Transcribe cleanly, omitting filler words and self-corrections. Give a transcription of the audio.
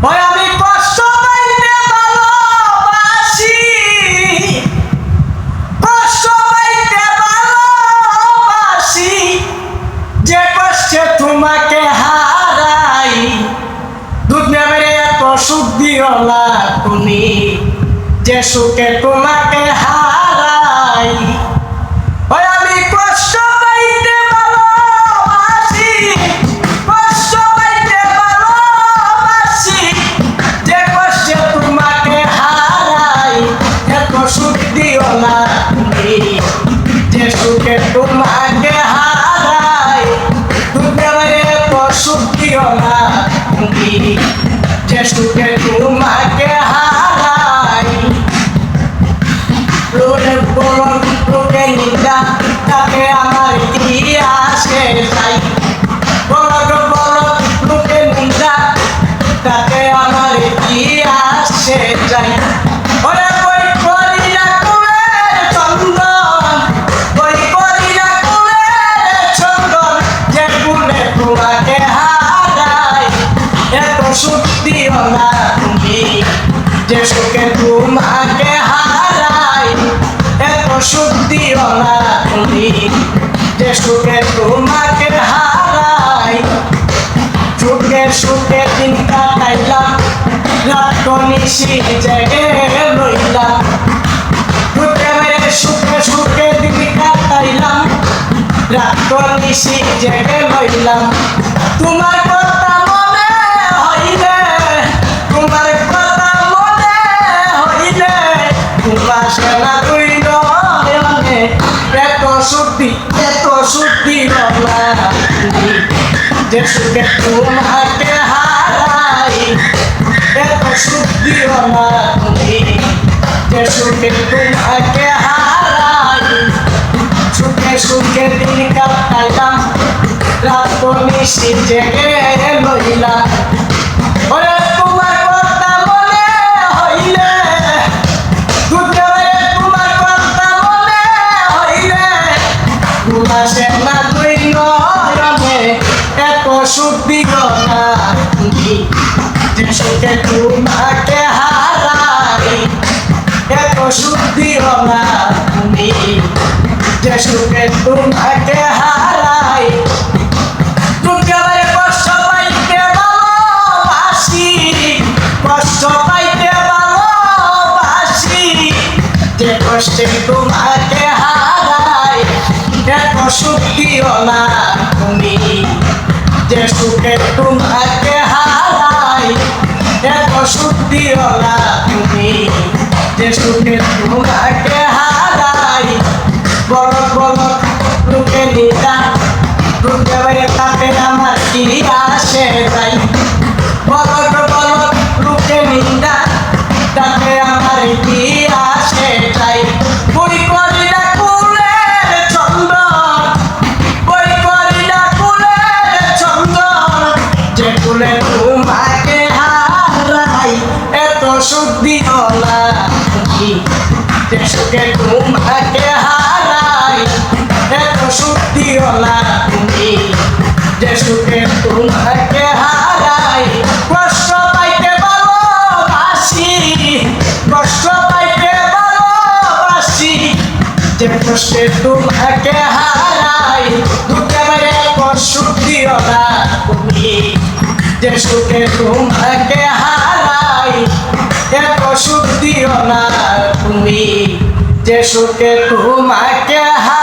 ওই আমি কষ্ট পাইতে ভালোবাসি, কষ্ট পাইতে ভালোবাসি, যে কষ্টে তোমাকে হারাই। দুনিয়া মেরে এত সুখ দিও না তুমি, যে সুখে তোমাকে হারাই। ওই আমি কষ্ট পাইতে ভালোবাসি, কষ্ট পাইতে ভালোবাসি, যে কষ্টে তোমাকে হারাই। এত সুখ দিও না তুমি, যে সুখে তোমাকে হারাই। দুনিয়া মেরে এত সুখ দিও না তুমি, যে সুখে তোমাকে হারাই। লোকে বড় লোকে নিন্দা, তাকে আমার কি আসে যাই। বড় বড় লোকে নিন্দা, তাকে আমার কি আসে যাই। ওরে বই করি না কুলের চন্দন, বই করি না কুলের চন্দন, যে কুলে তোমাকে হারাই। এত সুখ দিও না তুমি, যে সুখে তোমাকে হারাই। এত সুখ দিও না তুমি, যে সুখে তোমাকে হারাই। সুখে সুখে দিন কাটাইলাম, রাত নিশি জেগে রইলাম। সুখে সুখে দিন কাটাইলাম, রাত নিশি জেগে রইলাম। তোমার কথা মনে হইলে, তোমার কথা মনে হইলে, বাসে না তুই নয়নে। এত সুখী রলা তুমি, যে সুখে তোমাকে হারাই। এত সুখী রলা তুমি, যে সুখে তোমাকে হারাই। সুখে সুখে দিন কাটাইলাম, রাত নিশি জেগে রইলাম। ওরে তোমার কথা মনে হইলে, তোমার কথা মনে হইলে, বাসে না তুই নয়নে। এত সুখ দিও না তুমি, যে সুখে তোমাকে হারাই। এত সুখ দিও না তুমি, যে সুখে তোমাকে হারাই। কষ্ট পাইতে ভালোবাসি, কষ্ট পাইতে ভালোবাসি, যে কষ্টে তোমাকে হারাই। এত সুখ দিও না তুমি, যে সুখে তোমাকে হারাই। এত সুখ দিও না তুমি, যে সুখে তোমাকে হারাই। বড় বড় লোকে নিন্দা, তাতে আমার কি আসে যাই। বড় বড় লোকে নিন্দা, তাতে আমার কি আসে যাই। বই করি না কুলের চন্দন, বই করি না কুলের চন্দন, যে কুলে তোমাকে হারাই। এত সুখ দিও না তুমি, যে সুখে তোমাকে হারাই। এত সুখ দিও না তুমি, যে সুখে তোমাকে হারাই। কষ্ট পাইতে ভালোবাসি, কষ্ট পাইতে ভালোবাসি, যে কষ্টে তোমাকে হারাই। দুঃখে মেরে সুখ দিও না তুমি, যে সুখে তোমাকে হারাই। এত সুখ দিও না তুমি, যে সুখে তোমাকে হারাই।